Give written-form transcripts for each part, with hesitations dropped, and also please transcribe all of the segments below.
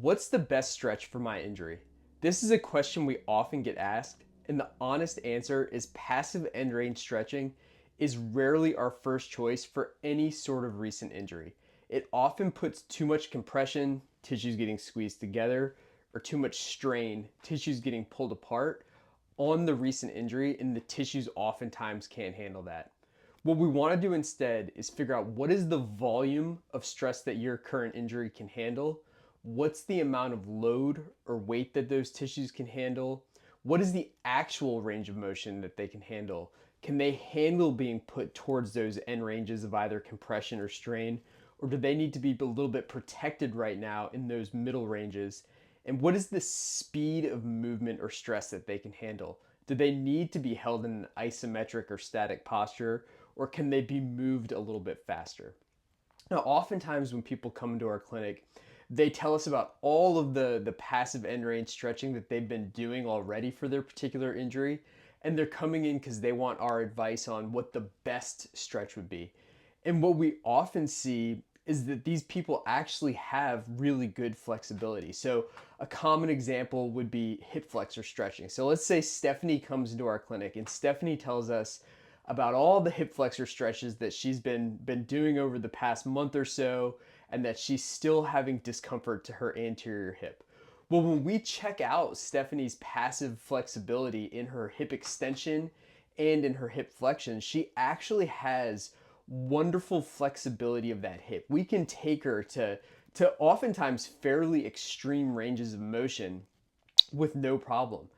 What's the best stretch for my injury? This is a question we often get asked, and the honest answer is passive end range stretching is rarely our first choice for any sort of recent injury. It often puts too much compression, tissues getting squeezed together, or too much strain, tissues getting pulled apart on the recent injury, and the tissues oftentimes can't handle that. What we want to do instead is figure out what is the volume of stress that your current injury can handle, what's the amount of load or weight that those tissues can handle, what is the actual range of motion that they can handle. Can they handle being put towards those end ranges of either compression or strain, or do they need to be a little bit protected right now in those middle ranges? And what is the speed of movement or stress that they can handle? Do they need to be held in an isometric or static posture, or can they be moved a little bit faster? Now, oftentimes when people come into our clinic, they tell us about all of the passive end range stretching that they've been doing already for their particular injury. And they're coming in because they want our advice on what the best stretch would be. And what we often see is that these people actually have really good flexibility. So, a common example would be hip flexor stretching. So, let's say Stephanie comes into our clinic and Stephanie tells us about all the hip flexor stretches that she's been doing over the past month or so, and that she's still having discomfort to her anterior hip. Well, when we check out Stephanie's passive flexibility in her hip extension and in her hip flexion, she actually has wonderful flexibility of that hip. We can take her to oftentimes fairly extreme ranges of motion with no problem.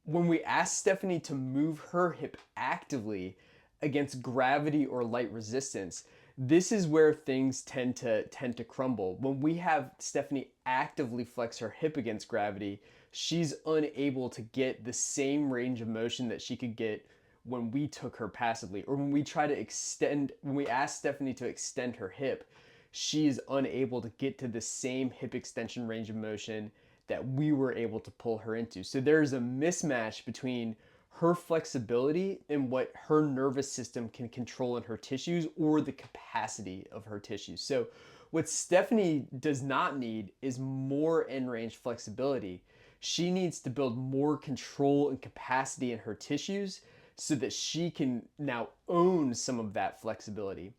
When we ask Stephanie to move her hip actively against gravity or light resistance, this is where things tend to crumble. When we have Stephanie actively flex her hip against gravity, she's unable to get the same range of motion that she could get when we took her passively, or when we try to extend, when we ask Stephanie to extend her hip, she's unable to get to the same hip extension range of motion that we were able to pull her into. So there's a mismatch between her flexibility and what her nervous system can control in her tissues, or the capacity of her tissues. So what Stephanie does not need is more end range flexibility. She needs to build more control and capacity in her tissues so that she can now own some of that flexibility.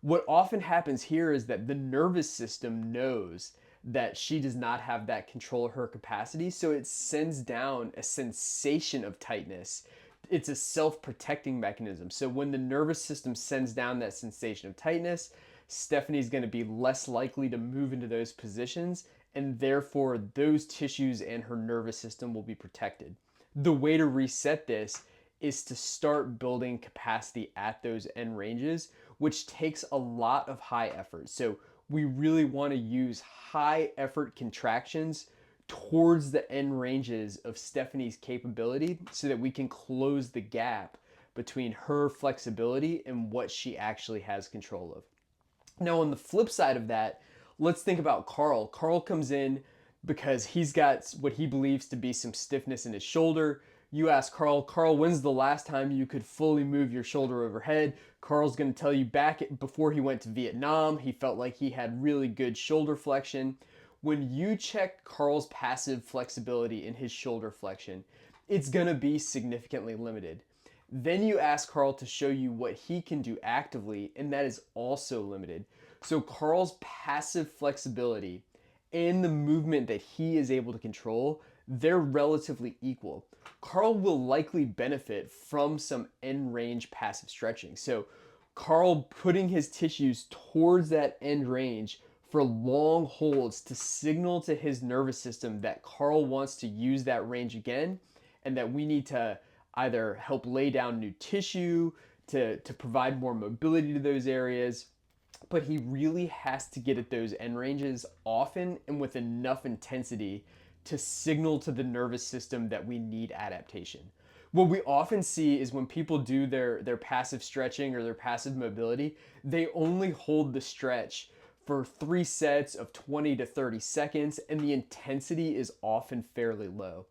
What often happens here is that the nervous system knows that she does not have that control of her capacity, so it sends down a sensation of tightness. It's a self-protecting mechanism. So when the nervous system sends down that sensation of tightness, Stephanie's going to be less likely to move into those positions, and therefore those tissues and her nervous system will be protected. The way to reset this is to start building capacity at those end ranges, which takes a lot of high effort. So we really want to use high effort contractions towards the end ranges of Stephanie's capability so that we can close the gap between her flexibility and what she actually has control of. Now, on the flip side of that, let's think about Carl. Carl comes in because he's got what he believes to be some stiffness in his shoulder. You ask Carl, Carl, when's the last time you could fully move your shoulder overhead? Carl's going to tell you before he went to Vietnam, he felt like he had really good shoulder flexion. When you check Carl's passive flexibility in his shoulder flexion, it's going to be significantly limited. Then you ask Carl to show you what he can do actively, and that is also limited. So Carl's passive flexibility and the movement that he is able to control, they're relatively equal. Carl will likely benefit from some end range passive stretching. So Carl putting his tissues towards that end range for long holds to signal to his nervous system that Carl wants to use that range again, and that we need to either help lay down new tissue to provide more mobility to those areas. But he really has to get at those end ranges often and with enough intensity to signal to the nervous system that we need adaptation. What we often see is when people do their passive stretching or their passive mobility, they only hold the stretch for 3 sets of 20 to 30 seconds, and the intensity is often fairly low.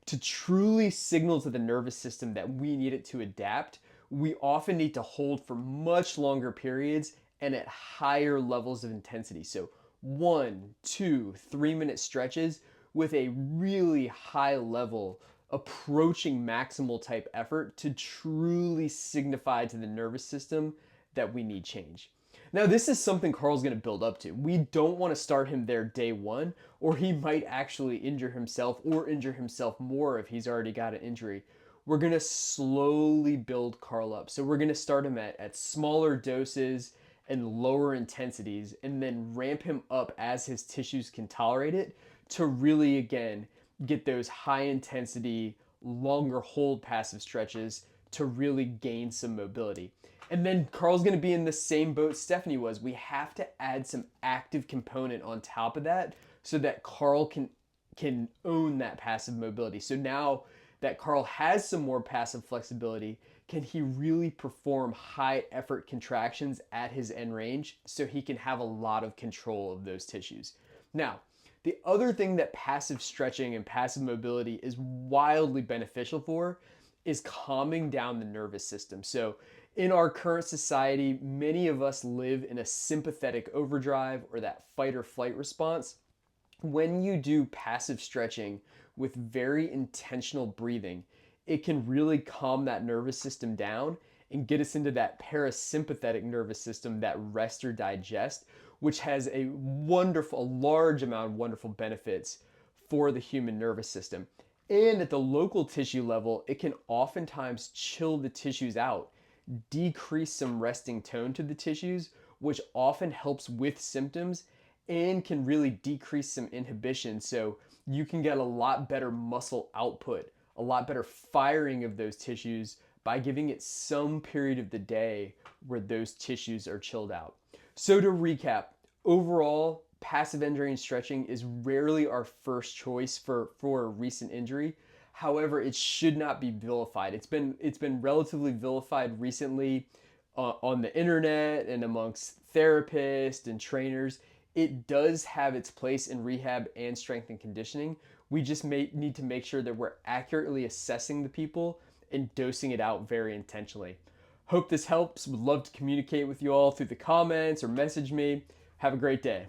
To truly signal to the nervous system that we need it to adapt, we often need to hold for much longer periods and at higher levels of intensity. So 1, 2, 3 minute stretches with a really high level, approaching maximal type effort to truly signify to the nervous system that we need change. Now, this is something Carl's going to build up to. We don't want to start him there day one, or he might actually injure himself or injure himself more if he's already got an injury. We're going to slowly build Carl up. So we're going to start him at smaller doses and lower intensities, and then ramp him up as his tissues can tolerate it to really, again, get those high intensity, longer hold passive stretches to really gain some mobility. And then Carl's going to be in the same boat Stephanie was. We have to add some active component on top of that so that Carl can own that passive mobility. So now that Carl has some more passive flexibility, can he really perform high effort contractions at his end range so he can have a lot of control of those tissues? Now, the other thing that passive stretching and passive mobility is wildly beneficial for is calming down the nervous system. So in our current society, many of us live in a sympathetic overdrive or that fight or flight response. When you do passive stretching with very intentional breathing, it can really calm that nervous system down and get us into that parasympathetic nervous system, that rest or digest, which has a large amount of wonderful benefits for the human nervous system. And at the local tissue level, it can oftentimes chill the tissues out, decrease some resting tone to the tissues, which often helps with symptoms and can really decrease some inhibition. So you can get a lot better muscle output, a lot better firing of those tissues by giving it some period of the day where those tissues are chilled out. So to recap, overall, passive end range stretching is rarely our first choice for a recent injury. However, it should not be vilified. It's been relatively vilified recently on the internet and amongst therapists and trainers. It does have its place in rehab and strength and conditioning. We just need to make sure that we're accurately assessing the people and dosing it out very intentionally. Hope this helps. Would love to communicate with you all through the comments or message me. Have a great day.